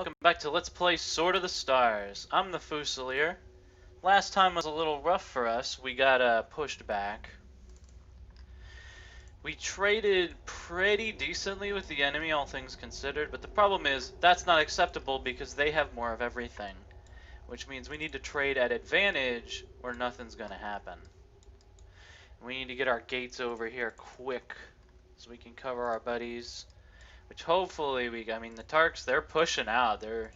Welcome back to Let's Play Sword of the Stars. I'm the Fusilier. Last time was a little rough for us. We got pushed back. We traded pretty decently with the enemy, all things considered, but the problem is that's not acceptable because they have more of everything, which means we need to trade at advantage or nothing's gonna happen. We need to get our gates over here quick so we can cover our buddies. Which hopefully I mean, the Tarks, they're pushing out. They're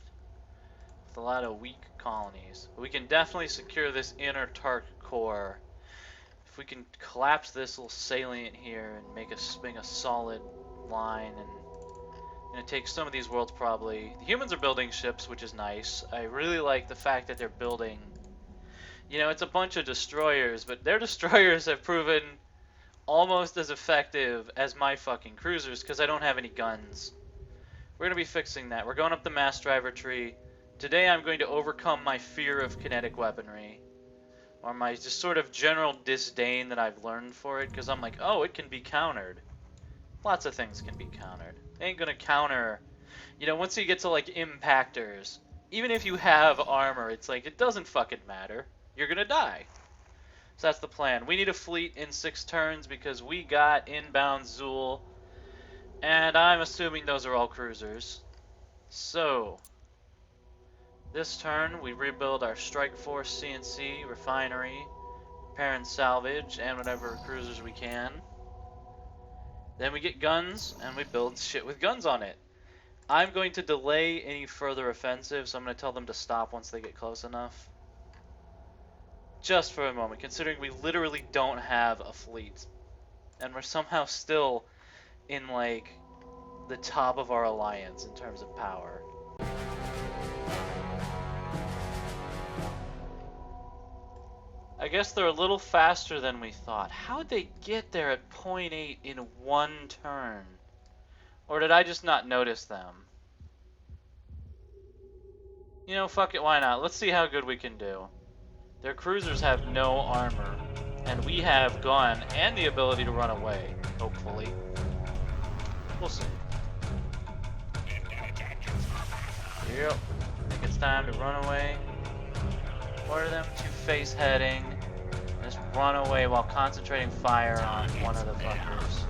with a lot of weak colonies. But we can definitely secure this inner Tark core. If we can collapse this little salient here and make a solid line, and gonna take some of these worlds probably. The humans are building ships, which is nice. I really like the fact that they're building. You know, it's a bunch of destroyers, but their destroyers have proven almost as effective as my fucking cruisers because I don't have any guns. We're going to be fixing that. We're going up the mass driver tree. Today I'm going to overcome my fear of kinetic weaponry. Or my just sort of general disdain that I've learned for it because I'm like, oh, it can be countered. Lots of things can be countered. They ain't going to counter... You know, once you get to like impactors, even if you have armor, it's like, it doesn't fucking matter. You're going to die. So that's the plan. We need a fleet in 6 turns because we got inbound Zuul. And I'm assuming those are all cruisers. So, this turn we rebuild our Strike Force CNC, refinery, repair and salvage, and whatever cruisers we can. Then we get guns, and we build shit with guns on it. I'm going to delay any further offensive, so I'm going to tell them to stop once they get close enough. Just for a moment, considering we literally don't have a fleet. And we're somehow still in, like, the top of our alliance in terms of power. I guess they're a little faster than we thought. How'd they get there at 0.8 in 1 turn? Or did I just not notice them? You know, fuck it, why not? Let's see how good we can do. Their cruisers have no armor, and we have gun and the ability to run away, hopefully. We'll see. Yep. I think it's time to run away. Order them to face heading. Just run away while concentrating fire on one of the fuckers.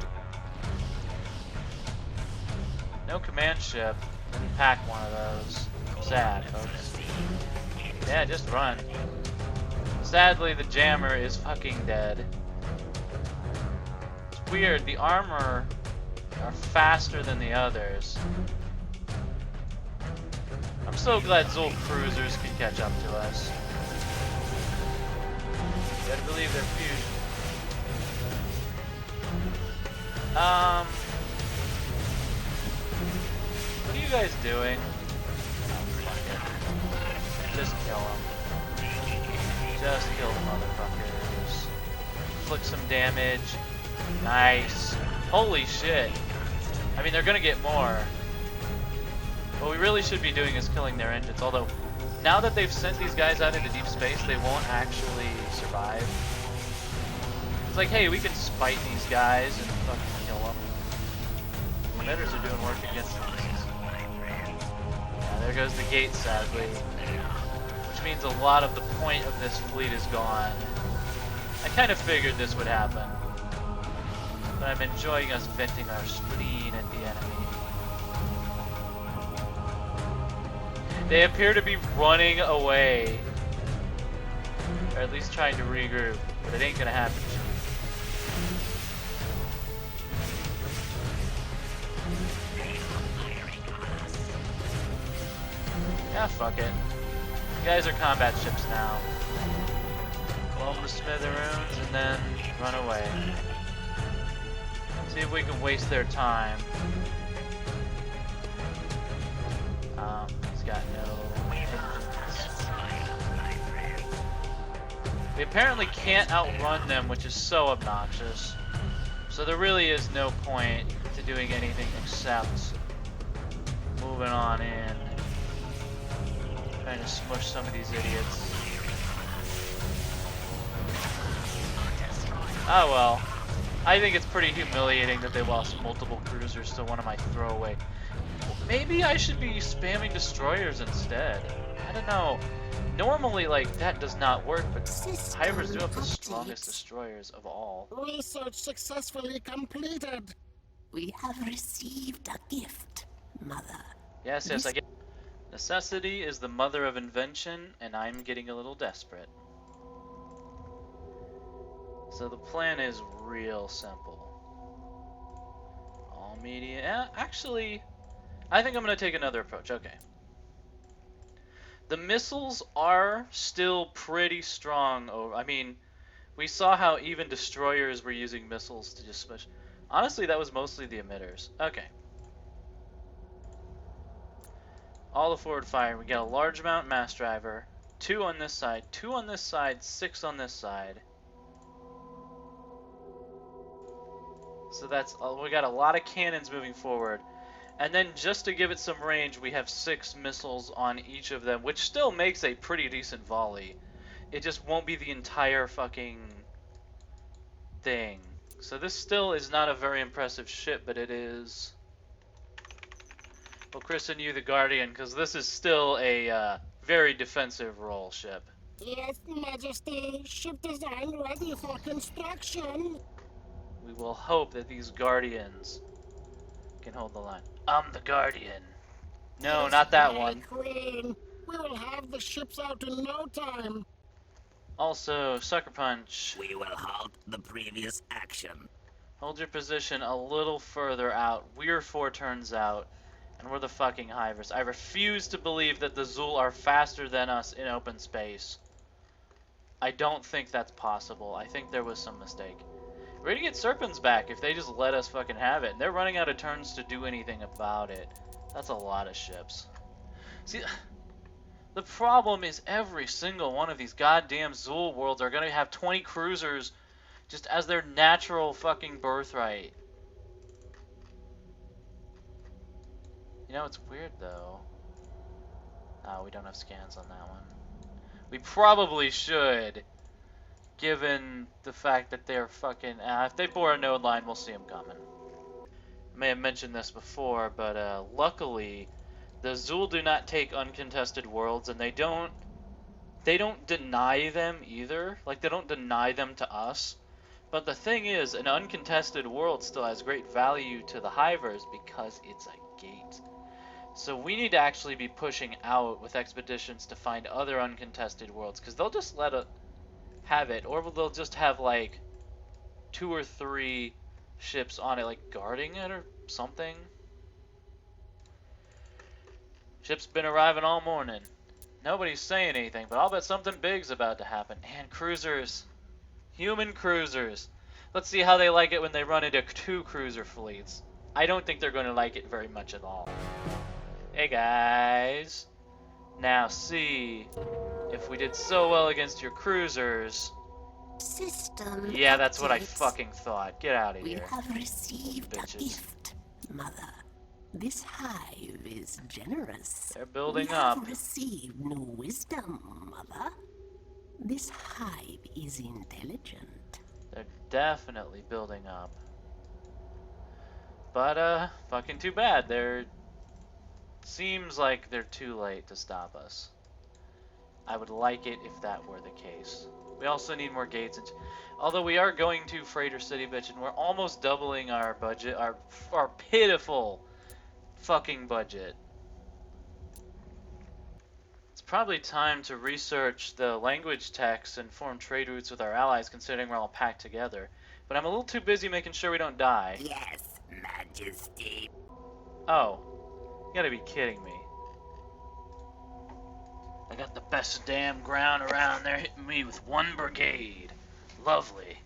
No command ship. Didn't pack one of those. Sad, folks. Yeah, just run. Sadly, the jammer is fucking dead. It's weird, the armor are faster than the others. I'm so glad Zuul cruisers can catch up to us. You gotta believe they're fusion. What are you guys doing? Oh, fuck it. Just kill them. Just kill the motherfuckers. Inflict some damage. Nice. Holy shit. I mean, they're gonna get more. What we really should be doing is killing their engines, although now that they've sent these guys out into deep space, they won't actually survive. It's like, hey, we can spite these guys and fucking kill them. Emitters are doing work against them. Yeah, there goes the gate, sadly. Which means a lot of the point of this fleet is gone. I kind of figured this would happen. But I'm enjoying us venting our spleen at the enemy. They appear to be running away. Or at least trying to regroup. But it ain't gonna happen. Yeah, fuck it. You guys are combat ships now. Blow them to smithereens and then run away. See if we can waste their time. He's got no engines. We apparently can't outrun them, which is so obnoxious. So there really is no point to doing anything except moving on in. Trying to smush some of these idiots. Oh well. I think it's pretty humiliating that they lost multiple cruisers to one of my throwaway Maybe I should be spamming destroyers instead. I don't know. Normally, like, that does not work, but Hivers do have the strongest destroyers of all. Research successfully completed. We have received a gift, Mother. Yes, I get. Necessity is the mother of invention, and I'm getting a little desperate. So the plan is real simple. All media. Actually, I think I'm going to take another approach. Okay. The missiles are still pretty strong. I mean, we saw how even destroyers were using missiles to just smash. Honestly, that was mostly the emitters. Okay. All the forward fire. We got a large amount mass driver. 2 on this side, 2 on this side, 6 on this side. So that's we got a lot of cannons moving forward. And then just to give it some range, we have 6 missiles on each of them, which still makes a pretty decent volley. It just won't be the entire fucking thing. So this still is not a very impressive ship, but it is... We'll christen you the Guardian, because this is still a very defensive role ship. Yes, Majesty. Ship design ready for construction. We will hope that these Guardians can hold the line. I'm the Guardian. No, Yes, not that my one. Queen. We will have the ships out in no time. Also, Sucker Punch. We will halt the previous action. Hold your position a little further out. We're 4 turns out, and we're the fucking Hivers. I refuse to believe that the Zuul are faster than us in open space. I don't think that's possible. I think there was some mistake. We're gonna get Serpens back if they just let us fucking have it. And they're running out of turns to do anything about it. That's a lot of ships. See, the problem is every single one of these goddamn Zuul worlds are gonna have 20 cruisers just as their natural fucking birthright. You know, it's weird though. Oh, we don't have scans on that one. We probably should, given the fact that they're fucking... if they bore a node line, we'll see them coming. I may have mentioned this before, but luckily, the Zuul do not take uncontested worlds, and they don't deny them either. Like, they don't deny them to us. But the thing is, an uncontested world still has great value to the Hivers because it's a gate. So we need to actually be pushing out with expeditions to find other uncontested worlds, because they'll just let it have it, or they'll just have like 2 or 3 ships on it, like guarding it or something. Ship's been arriving all morning. Nobody's saying anything, but I'll bet something big's about to happen. And cruisers. Human cruisers. Let's see how they like it when they run into 2 cruiser fleets. I don't think they're going to like it very much at all. Hey guys. Now see if we did so well against your cruisers. System. Yeah, that's what I updates. fucking thought. Get out of We here. have received Bitches. a gift, Mother. This hive is generous. They're building we up. have received new wisdom, Mother. This hive is intelligent. They're definitely building up. But, fucking too bad. Seems like they're too late to stop us. I would like it if that were the case. We also need more gates. Although we are going to Freighter City, bitch, and we're almost doubling our budget, our pitiful fucking budget. It's probably time to research the language text and form trade routes with our allies, considering we're all packed together. But I'm a little too busy making sure we don't die. Yes, Majesty. Oh, you gotta be kidding me. I got the best damn ground around there hitting me with 1 brigade. Lovely.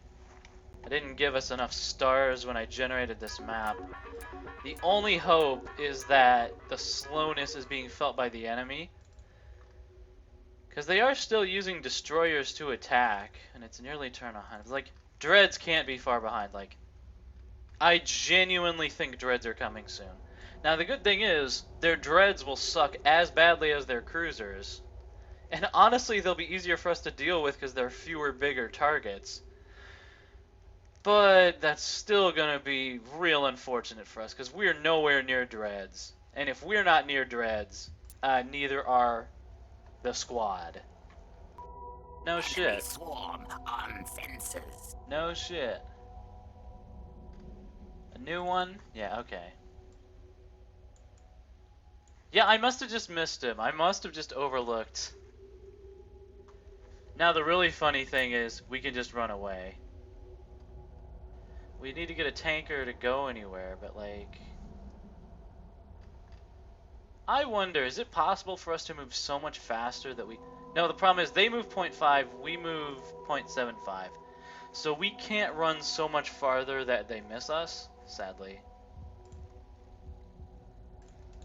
I didn't give us enough stars when I generated this map. The only hope is that the slowness is being felt by the enemy. Because they are still using destroyers to attack, and it's nearly turn 100. Like, dreads can't be far behind. Like, I genuinely think dreads are coming soon. Now, the good thing is, their dreads will suck as badly as their cruisers. And honestly, they'll be easier for us to deal with because there are fewer, bigger targets. But that's still going to be real unfortunate for us because we're nowhere near dreads. And if we're not near dreads, neither are the squad. No shit. Swarm on fences. No shit. A new one? Yeah, okay. Yeah, I must have just missed him. I must have just overlooked. Now the really funny thing is, we can just run away. We need to get a tanker to go anywhere, but like... I wonder, is it possible for us to move so much faster that we... No, the problem is they move 0.5, we move 0.75. So we can't run so much farther that they miss us, sadly.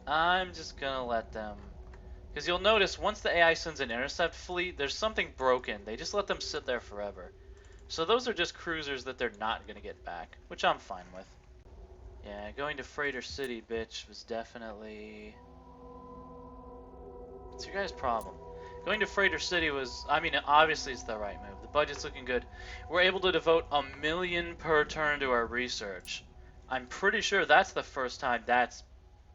I'm just gonna let them... Because you'll notice, once the AI sends an intercept fleet, there's something broken. They just let them sit there forever. So those are just cruisers that they're not gonna get back, which I'm fine with. Yeah, going to Freighter City, bitch, was definitely... What's your guys' problem? Going to Freighter City was, I mean, obviously it's the right move. The budget's looking good. We're able to devote 1 million per turn to our research. I'm pretty sure that's the first time that's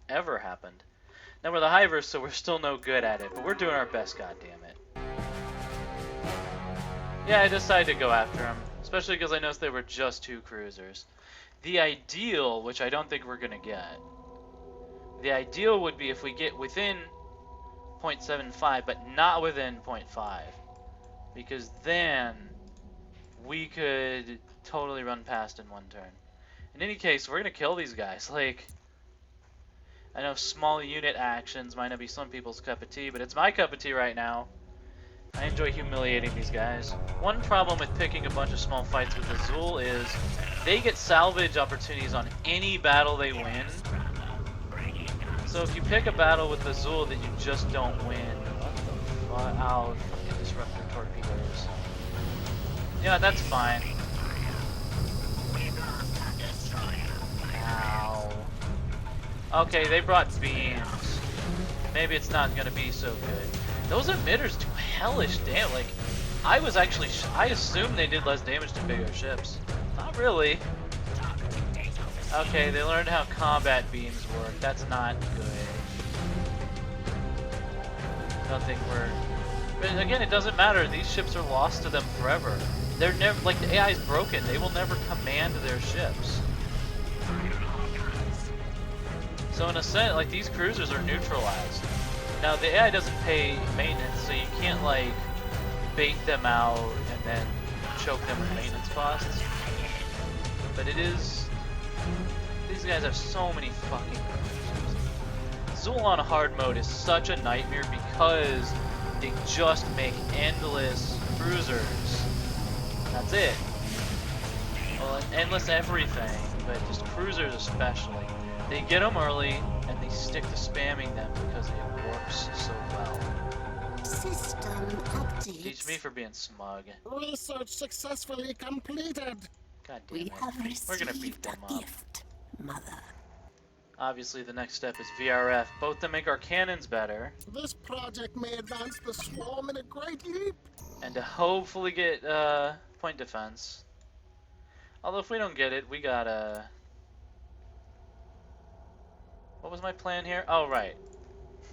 ever happened. Now we're the Hivers, so we're still no good at it, but we're doing our best, goddammit. Yeah, I decided to go after them, especially because I noticed they were just 2 cruisers. The ideal, which I don't think we're gonna get, the ideal would be if we get within 0.75, but not within 0.5, because then we could totally run past in 1 turn. In any case, we're gonna kill these guys. Like, I know small unit actions might not be some people's cup of tea, but it's my cup of tea right now. I enjoy humiliating these guys. One problem with picking a bunch of small fights with the Zuul is they get salvage opportunities on any battle they win. So if you pick a battle with the Zuul that you just don't win, what the fuck? Ow, fucking disruptor torpedoes. Yeah, that's fine. Ow. Okay, they brought beams. Maybe it's not gonna be so good. Those emitters do hellish damage. Like, I was actually, I assumed they did less damage to bigger ships. Not really. Okay, they learned how combat beams work. That's not good. Don't think we're... But again, it doesn't matter. These ships are lost to them forever. They're never... Like, the AI is broken. They will never command their ships. So in a sense, like, these cruisers are neutralized. Now, the AI doesn't pay maintenance, so you can't, like, bait them out and then choke them with maintenance costs. But it is... These guys have so many fucking cruisers. Zuul on hard mode is such a nightmare because they just make endless cruisers. That's it. Well, endless everything, but just cruisers especially. They get them early, and they stick to spamming them because it works so well. System updates. Teach me for being smug. Research successfully completed. God damn We it. have We're gonna beat received them a up. gift, Mother. Obviously, the next step is VRF, both to make our cannons better, This project may advance the swarm in a great leap. and to hopefully get point defense. Although if we don't get it, we gotta... What was my plan here? Oh, right.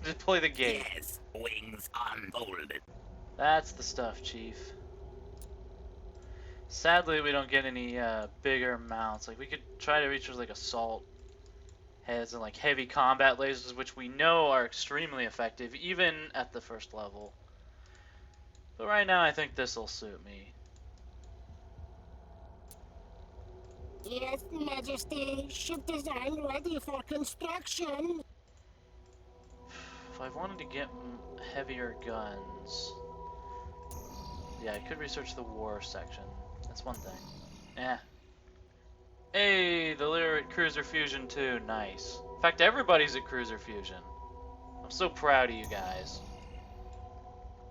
Deploy the gate. Yes, wings unfolded. That's the stuff, Chief. Sadly, we don't get any bigger mounts. Like, we could try to reach those, like, assault heads and, like, heavy combat lasers, which we know are extremely effective, even at the first level. But right now, I think this'll suit me. Yes, Majesty. Ship design ready for construction. If I wanted to get heavier guns... Yeah, I could research the war section. That's one thing. Eh. Hey, the Lyric Cruiser Fusion 2, nice. In fact, everybody's at Cruiser Fusion. I'm so proud of you guys.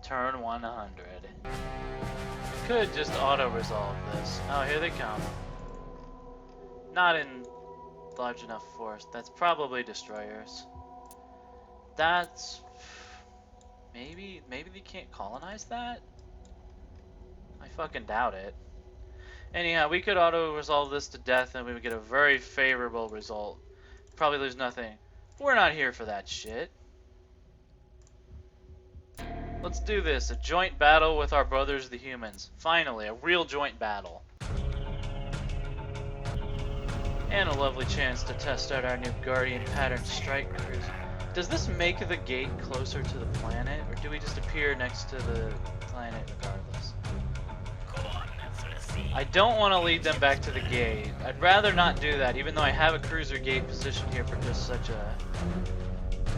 Turn 100. Could just auto-resolve this. Oh, here they come. Not in large enough force. That's probably destroyers. That's... Maybe they can't colonize that? I fucking doubt it. Anyhow, we could auto-resolve this to death and we would get a very favorable result. Probably lose nothing. We're not here for that shit. Let's do this. A joint battle with our brothers, the humans. Finally, a real joint battle. And a lovely chance to test out our new Guardian pattern strike cruiser. Does this make the gate closer to the planet, or do we just appear next to the planet regardless? I don't want to lead them back to the gate. I'd rather not do that, even though I have a cruiser gate positioned here for just such a...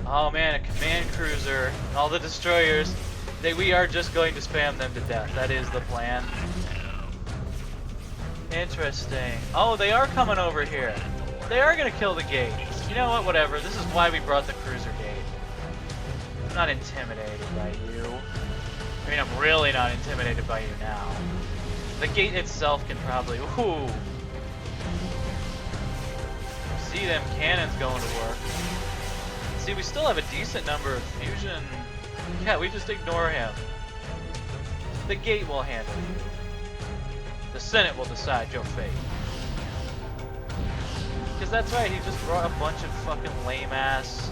Oh man, a command cruiser, and all the destroyers. We are just going to spam them to death. That is the plan. Interesting. Oh, they are coming over here. They are going to kill the gate. You know what? Whatever. This is why we brought the cruiser gate. I'm not intimidated by you. I mean, I'm really not intimidated by you now. The gate itself can probably... Ooh. See them cannons going to work. See, we still have a decent number of fusion... Yeah, we just ignore him. The gate will handle you. The Senate will decide your fate. Because that's right, he just brought a bunch of fucking lame-ass...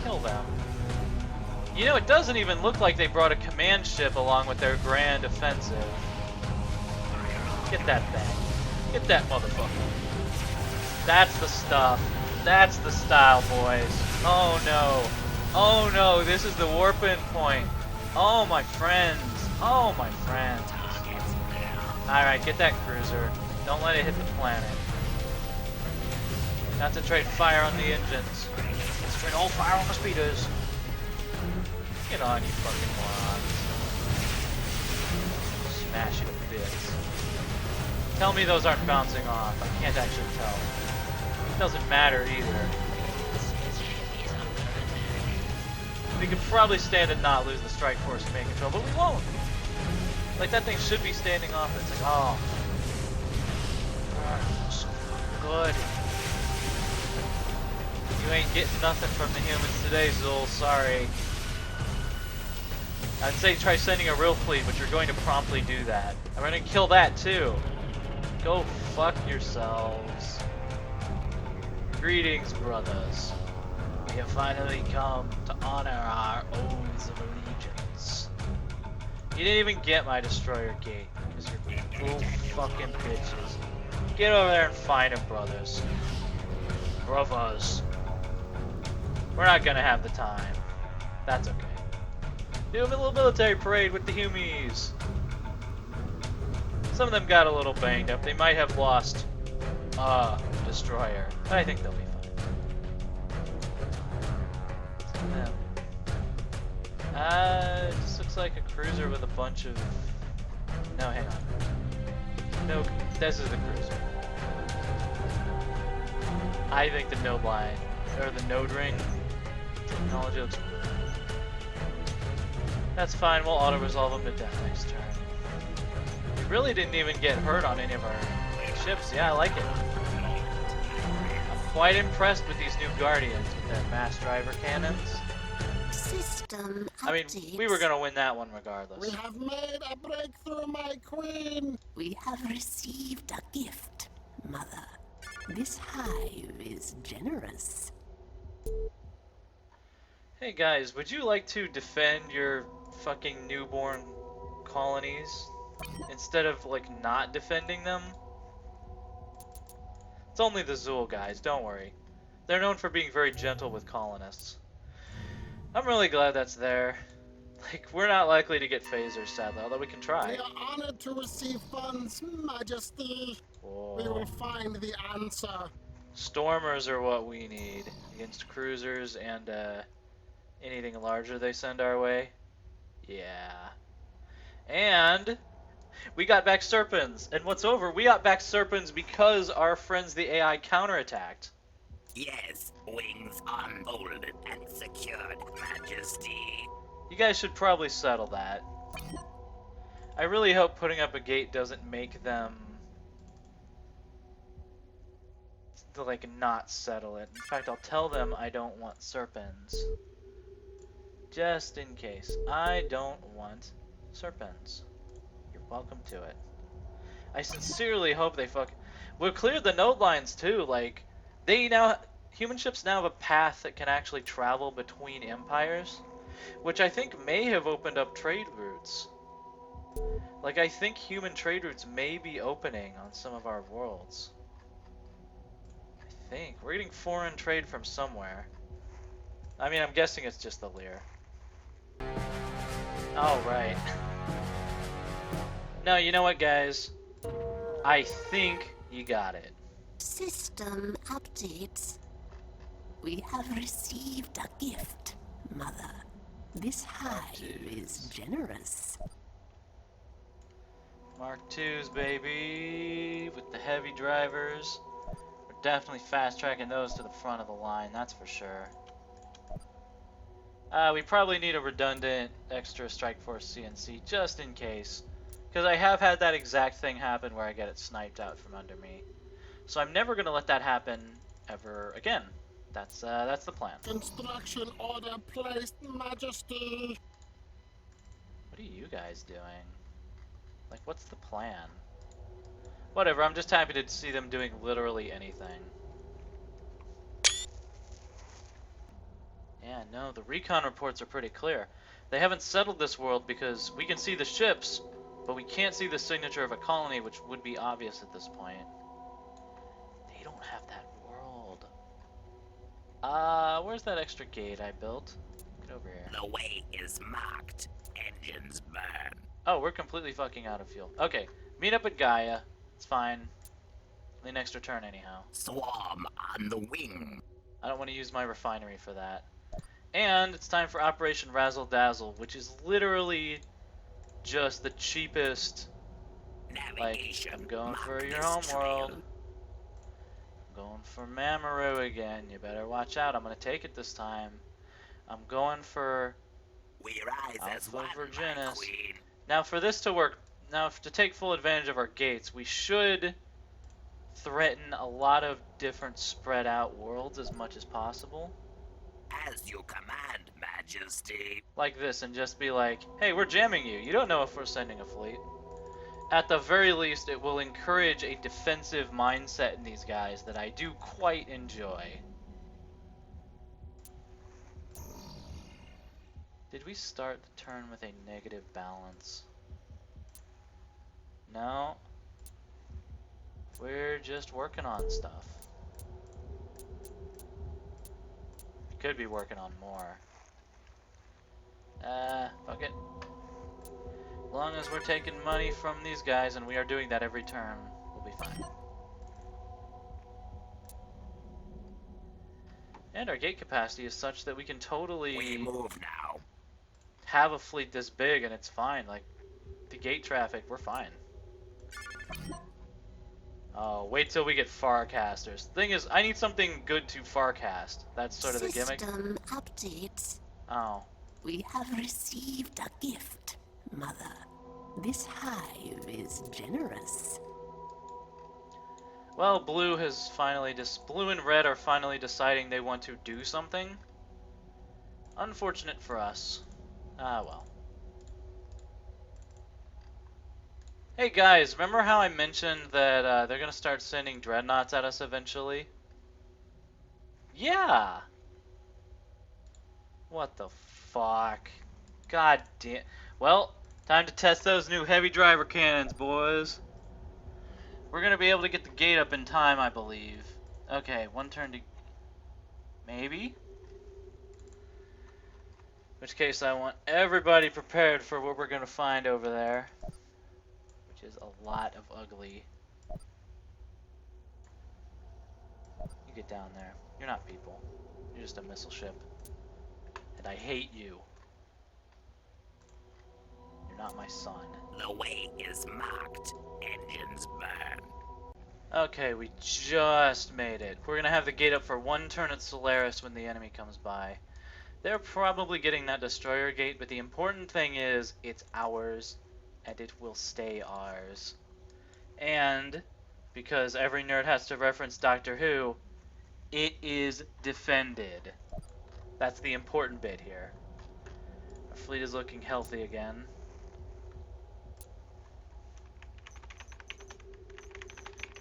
Kill them. You know, it doesn't even look like they brought a command ship along with their grand offensive. Get that thing. Get that motherfucker. That's the stuff. That's the style, boys. Oh no. Oh no, this is the warp-in point. Oh my friends. Oh my friends. Alright, get that cruiser. Don't let it hit the planet. Concentrate fire on the engines. Concentrate all fire on the speeders. Get on, you fucking morons. Smash it to bits. Tell me those aren't bouncing off. I can't actually tell. It doesn't matter either. We could probably stand and not lose the strike force command control, but we won't. Like, that thing should be standing off. It's like, oh. So good. You ain't getting nothing from the humans today, Zuul. Sorry. I'd say try sending a real fleet, but you're going to promptly do that. I'm going to kill that, too. Go fuck yourselves. Greetings, brothers. We have finally come to honor our oaths of allegiance. You didn't even get my destroyer gate, because you're little fucking bitches. Get over there and find them, brothers. Brothers. We're not gonna have the time. That's okay. Do a little military parade with the Humies. Some of them got a little banged up. They might have lost a destroyer, but I think they'll be fine. It just looks like a cruiser with a bunch of... No, hang on. No, this is the cruiser. I think the node line, or the node ring technology looks cool. That's fine, we'll auto-resolve them to death next turn. We really didn't even get hurt on any of our ships. Yeah, I like it. I'm quite impressed with these new Guardians with their mass driver cannons. System I mean, we were gonna win that one regardless. We have made a breakthrough, my queen. We have received a gift, Mother. This hive is generous. Hey guys, would you like to defend your fucking newborn colonies instead of like not defending them? It's only the Zuul guys, don't worry. They're known for being very gentle with colonists. I'm really glad that's there. Like, we're not likely to get phasers, sadly, although we can try. We are honored to receive funds, Majesty. Whoa. We will find the answer. Stormers are what we need against cruisers and anything larger they send our way. Yeah. And we got back Serpens. And what's over, we got back Serpens because our friends the AI counterattacked. Yes, wings unfolded and secured, Majesty. You guys should probably settle that. I really hope putting up a gate doesn't make them to like not settle it. In fact, I'll tell them I don't want Serpens. Just in case. I don't want Serpens. You're welcome to it. I sincerely hope they we'll clear the node lines too, like they now human ships now have a path that can actually travel between empires, which I think may have opened up trade routes. Like, I think human trade routes may be opening on some of our worlds. I think. We're getting foreign trade from somewhere. I mean, I'm guessing it's just the Lear. Oh, right. No, you know what, guys? I think you got it. System updates. We have received a gift, Mother. This hive is generous. Mark IIs, baby, with the heavy drivers. We're definitely fast-tracking those to the front of the line, that's for sure. We probably need a redundant extra Strike Force CNC, just in case. Because I have had that exact thing happen where I get it sniped out from under me. So I'm never going to let that happen ever again. That's the plan. Construction order placed, Majesty. What are you guys doing? Like, what's the plan? Whatever, I'm just happy to see them doing literally anything. Yeah, no, the recon reports are pretty clear. They haven't settled this world because we can see the ships, but we can't see the signature of a colony, which would be obvious at this point. They don't have that world. Where's that extra gate I built? Get over here. The way is marked. Engines burn. Oh, we're completely fucking out of fuel. Okay, meet up at Gaia. It's fine. The next return anyhow. Swarm on the wing. I don't want to use my refinery for that. And it's time for Operation Razzle Dazzle, which is literally just the cheapest. Navigation. Like, I'm going mark for your this home trail. world. I'm going for Mamoru again. You better watch out. I'm going to take it this time. I'm going for We rise as Alpha one, my Virginis. queen. Now, for this to work, to take full advantage of our gates, we should threaten a lot of different spread out worlds as much as possible. As you command, Majesty. Like this, and just be like, hey, we're jamming you. You don't know if we're sending a fleet. At the very least, it will encourage a defensive mindset in these guys that I do quite enjoy. Did we start the turn with a negative balance? No. We're just working on stuff. Could be working on more. Fuck it. As long as we're taking money from these guys, and we are doing that every turn, we'll be fine. And our gate capacity is such that we can We totally move now. have a fleet this big, and it's fine. Like, the gate traffic, we're fine. Oh, wait till we get Farcasters. Thing is, I need something good to Farcast. That's sort of the gimmick. System updates. Oh. We have received a gift, Mother. This hive is generous. Well, blue has finally blue and red are finally deciding they want to do something. Unfortunate for us. Ah, well. Hey guys, remember how I mentioned that they're gonna start sending dreadnoughts at us eventually? Yeah! What the fuck? God damn. Well, time to test those new heavy driver cannons, boys. We're gonna be able to get the gate up in time, I believe. Okay, one turn to... Maybe? In which case I want everybody prepared for what we're gonna find over there. Which is a lot of ugly. You get down there. You're not people. You're just a missile ship. And I hate you. You're not my son. The way is marked. Engines burn. Okay, we just made it. We're gonna have the gate up for one turn at Solaris when the enemy comes by. They're probably getting that destroyer gate, but the important thing is it's ours, and it will stay ours. And, because every nerd has to reference Doctor Who, it is defended. That's the important bit here. Our fleet is looking healthy again.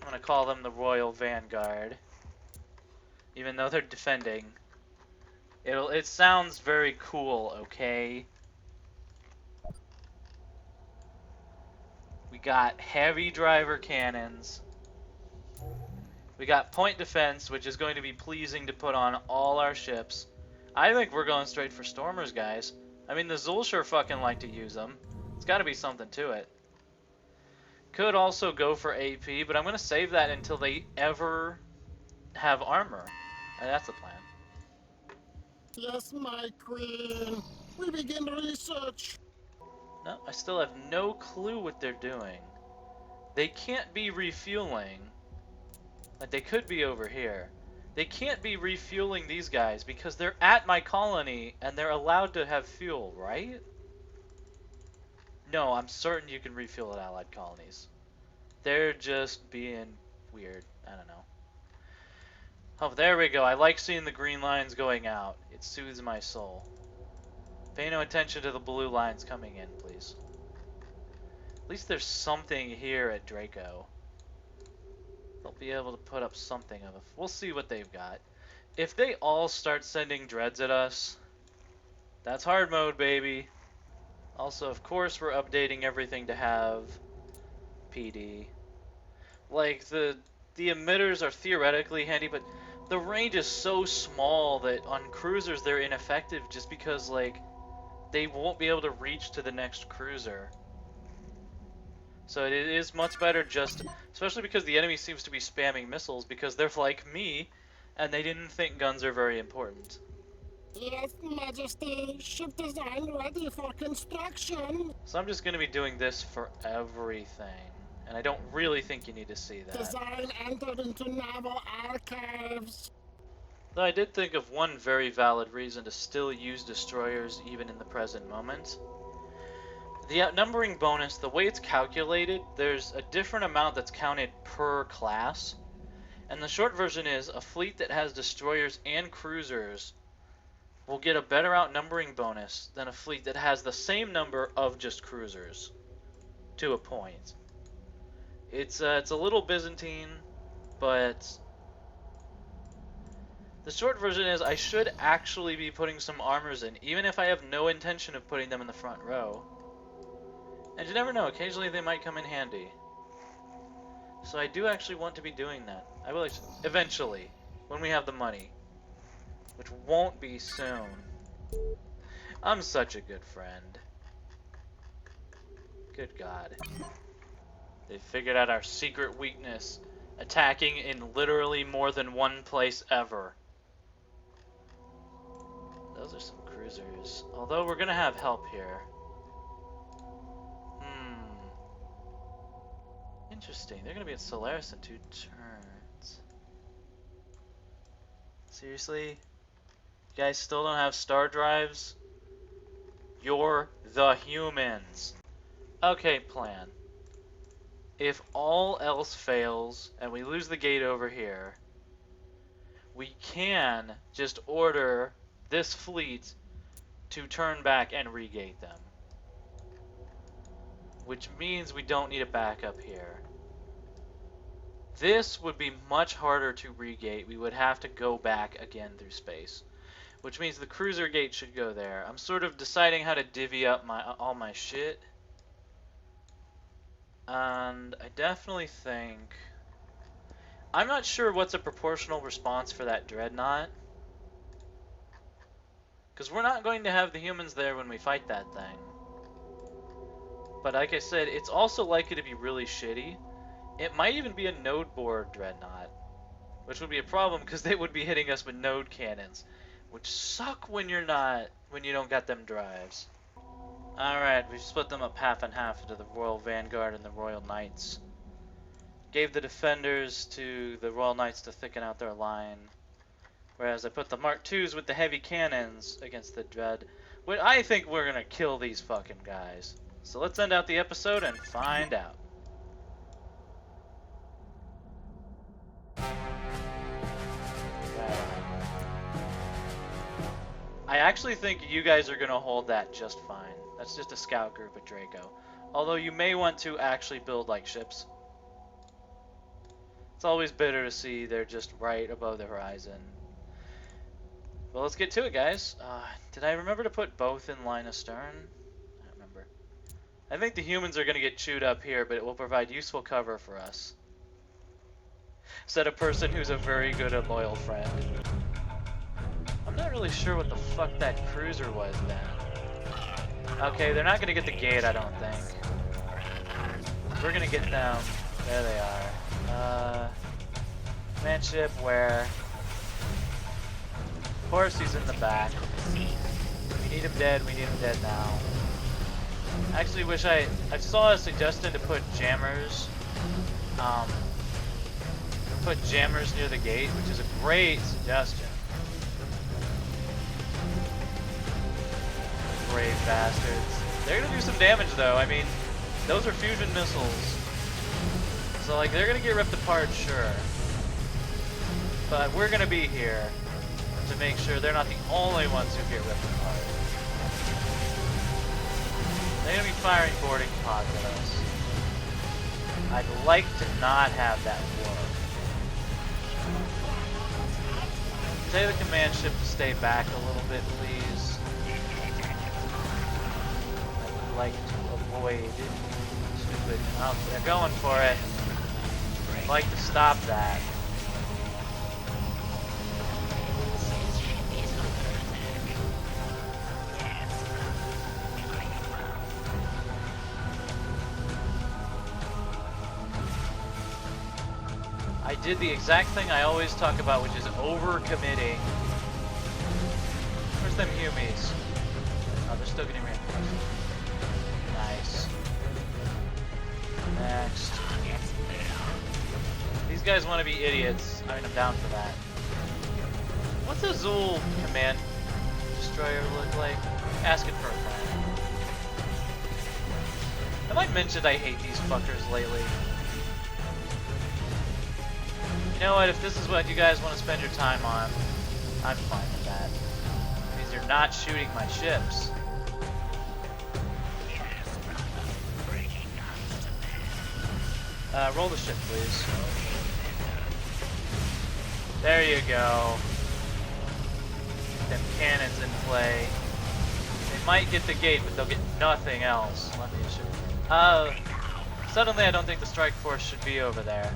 I'm gonna call them the Royal Vanguard. even though they're defending. It sounds very cool, okay? We got heavy driver cannons. We got point defense, which is going to be pleasing to put on all our ships. I think we're going straight for Stormers, guys. I mean, the Zuul sure fucking like to use them. It's got to be something to it. Could also go for AP, but I'm going to save that until they ever have armor. That's the plan. Yes, my queen. We begin research. No, I still have no clue what they're doing. They can't be refueling. Like, they could be over here. They can't be refueling these guys because they're at my colony and they're allowed to have fuel, right? No, I'm certain you can refuel at allied colonies. They're just being weird. I don't know. Oh, there we go. I like seeing the green lines going out. It soothes my soul. Pay no attention to the blue lines coming in, please. At least there's something here at Draco. They'll be able to put up something of it. We'll see what they've got. If they all start sending dreads at us, that's hard mode, baby. Also, of course, we're updating everything to have PD. Like, the emitters are theoretically handy, but the range is so small that on cruisers they're ineffective just because, like, they won't be able to reach to the next cruiser. So it is much better just, especially because the enemy seems to be spamming missiles because they're like me, and they didn't think guns are very important. Yes, Majesty. Ship design ready for construction. So I'm just going to be doing this for everything. And I don't really think you need to see that. Design entered into naval archives. Though I did think of one very valid reason to still use destroyers even in the present moment. The outnumbering bonus, the way it's calculated, there's a different amount that's counted per class. And the short version is a fleet that has destroyers and cruisers will get a better outnumbering bonus than a fleet that has the same number of just cruisers to a point. It's a little Byzantine, but the short version is I should actually be putting some armors in, even if I have no intention of putting them in the front row. And you never know, occasionally they might come in handy. So I do actually want to be doing that. I will eventually, when we have the money. Which won't be soon. I'm such a good friend. Good God. They figured out our secret weakness. Attacking in literally more than one place ever. Those are some cruisers. Although we're gonna have help here. Interesting. They're gonna be at Solaris in 2 turns. Seriously? You guys still don't have star drives? You're the humans. Okay, plan. If all else fails and we lose the gate over here, we can just order this fleet to turn back and regate them. Which means we don't need a backup here. This would be much harder to regate. We would have to go back again through space. Which means the cruiser gate should go there. I'm sort of deciding how to divvy up all my shit. And I definitely think... I'm not sure what's a proportional response for that dreadnought. Because we're not going to have the humans there when we fight that thing. But like I said, it's also likely to be really shitty. It might even be a node board dreadnought. Which would be a problem because they would be hitting us with node cannons. Which suck when you don't got them drives. Alright, we've split them up half and half into the Royal Vanguard and the Royal Knights. Gave the defenders to the Royal Knights to thicken out their line. Whereas I put the Mark IIs with the heavy cannons against the Dread. But I think we're gonna kill these fucking guys. So let's end out the episode and find out. I actually think you guys are gonna hold that just fine. That's just a scout group at Draco. Although you may want to actually build like ships. It's always better to see they're just right above the horizon Well, let's get to it, guys. Did I remember to put both in line astern? I don't remember. I think the humans are going to get chewed up here, but it will provide useful cover for us. Said a person who's a very good and loyal friend. I'm not really sure what the fuck that cruiser was then. Okay, they're not going to get the gate, I don't think. We're going to get them. There they are. Command ship where? Of course he's in the back. We need him dead, we need him dead now. I actually wish I saw a suggestion to put jammers. Put jammers near the gate, which is a great suggestion. Brave bastards. They're gonna do some damage though. I mean, those are fusion missiles. So like they're gonna get ripped apart, sure. But we're gonna be here to make sure they're not the only ones who get ripped apart. They're gonna be firing boarding pods at us. I'd like to not have that work. Tell the command ship to stay back a little bit, please. I would like to avoid stupid. Oh, they're going for it. I'd like to stop that. I did the exact thing I always talk about, which is over-committing. Where's them Humies? Oh, they're still getting reinforced. Nice. Next. These guys want to be idiots. I mean, I'm down for that. What's a Zuul command destroyer look like? Asking for a friend. Have I mentioned I hate these fuckers lately? You know what, if this is what you guys want to spend your time on, I'm fine with that. Because you're not shooting my ships. Roll the ship, please. There you go. Them cannons in play. They might get the gate, but they'll get nothing else. Let me shoot. Suddenly I don't think the strike force should be over there.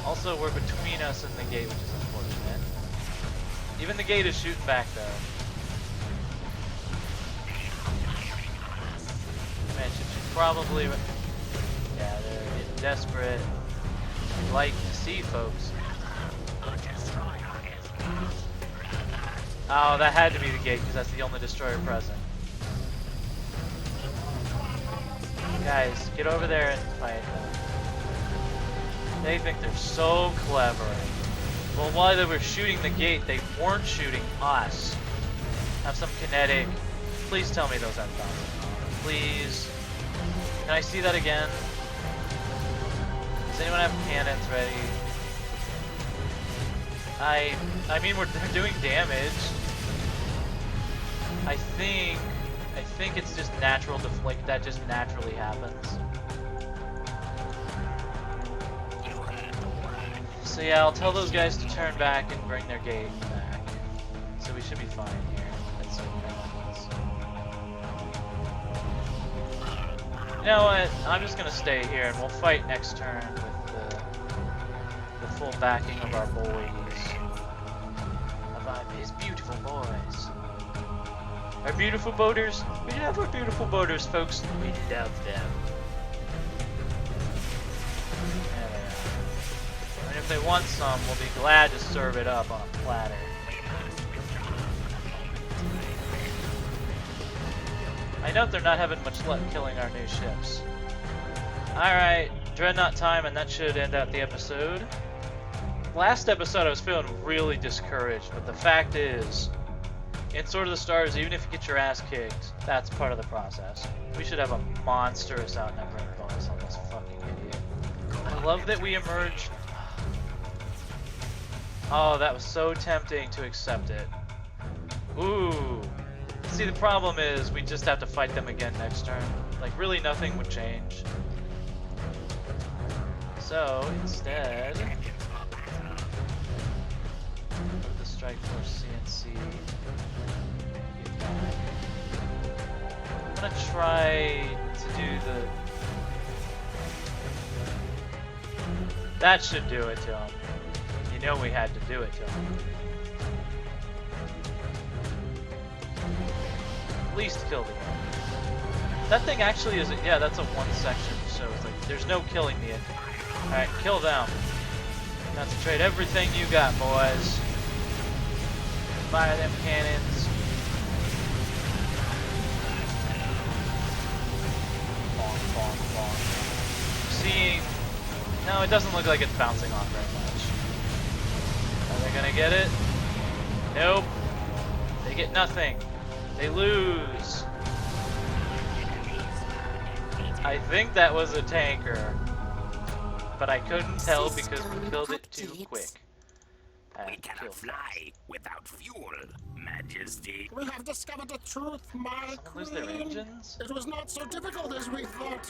Also, we're between us and the gate, which is unfortunate. Even the gate is shooting back, though. Man, should probably... Yeah, they're getting desperate. We'd like to see, folks. Oh, that had to be the gate, because that's the only destroyer present. Guys, get over there and fight them. They think they're so clever. Well, while they were shooting the gate, they weren't shooting us. Have some kinetic. Please tell me those have thoughts. Please. Can I see that again? Does anyone have cannons ready? I mean, they're doing damage. I think it's just natural to like that just naturally happens. So yeah, I'll tell those guys to turn back and bring their gate back. So we should be fine here. That's okay. You know what? I'm just gonna stay here and we'll fight next turn with the full backing of our boys. Of his beautiful boys. Our beautiful boaters. We love our beautiful boaters, folks. We love them. If they want some, we'll be glad to serve it up on a platter. I note they're not having much luck killing our new ships. Alright, Dreadnought time, and that should end out the episode. Last episode I was feeling really discouraged, but the fact is, in Sword of the Stars, even if you get your ass kicked, that's part of the process. We should have a monstrous outnumbering bonus on this fucking idiot. I love that we emerged... Oh, that was so tempting to accept it. Ooh. See, the problem is we just have to fight them again next turn. Like, really nothing would change. So instead of the Strike Force CNC, get back. I'm gonna try to do the. That should do it to him. You know we had to do it to him. At least kill the enemy. That thing actually is, yeah, that's a one section, so it's like, there's no killing the enemy. Alright, kill them. Concentrate everything you got, boys. Fire them cannons. Bonk, bonk, bonk. Seeing, no, it doesn't look like it's bouncing off very much. Are they gonna get it? Nope. They get nothing. They lose. I think that was a tanker, but I couldn't tell because we killed it too quick. We cannot fly without fuel, Majesty. We have discovered the truth, my Someone lose their queen. engines? It was not so difficult as we thought.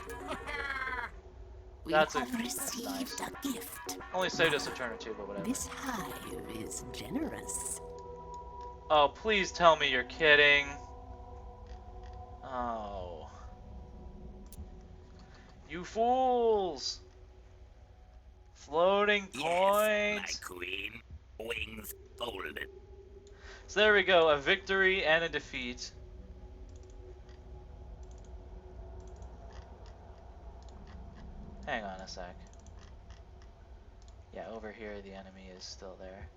We That's have nice. received a gift. Only saved us a turn or two, but whatever. This hive is generous. Oh, please tell me you're kidding. Oh. You fools! Floating Yes, points! my queen. Wings folded. So there we go, a victory and a defeat. Hang on a sec. Yeah, over here the enemy is still there.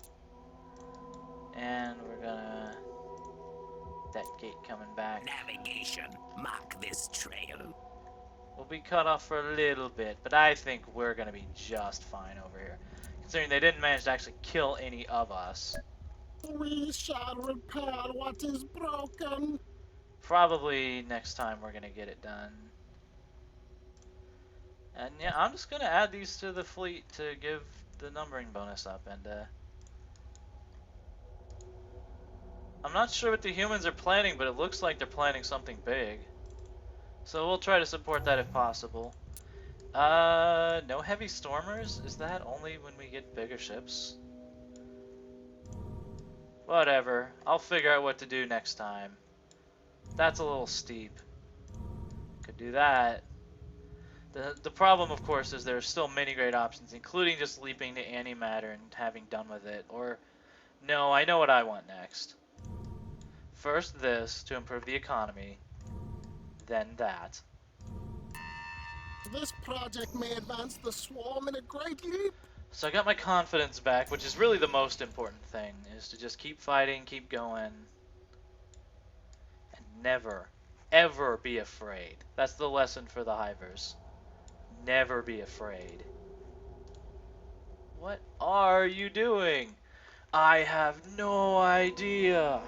And we're gonna... That gate coming back. Navigation. Mark this trail. We'll be cut off for a little bit, but I think we're gonna be just fine over here. Considering they didn't manage to actually kill any of us. We shall repair what is broken. Probably next time we're gonna get it done. And yeah, I'm just gonna add these to the fleet to give the numbering bonus up, and I'm not sure what the humans are planning, but it looks like they're planning something big. So we'll try to support that if possible. No heavy stormers? Is that only when we get bigger ships? Whatever. I'll figure out what to do next time. That's a little steep. Could do that. The problem, of course, is there are still many great options, including just leaping to antimatter and having done with it. Or, no, I know what I want next. First this, to improve the economy. Then that. This project may advance the swarm in a great leap. So I got my confidence back, which is really the most important thing, is to just keep fighting, keep going. And never, ever be afraid. That's the lesson for the Hivers. Never be afraid. What are you doing? I have no idea.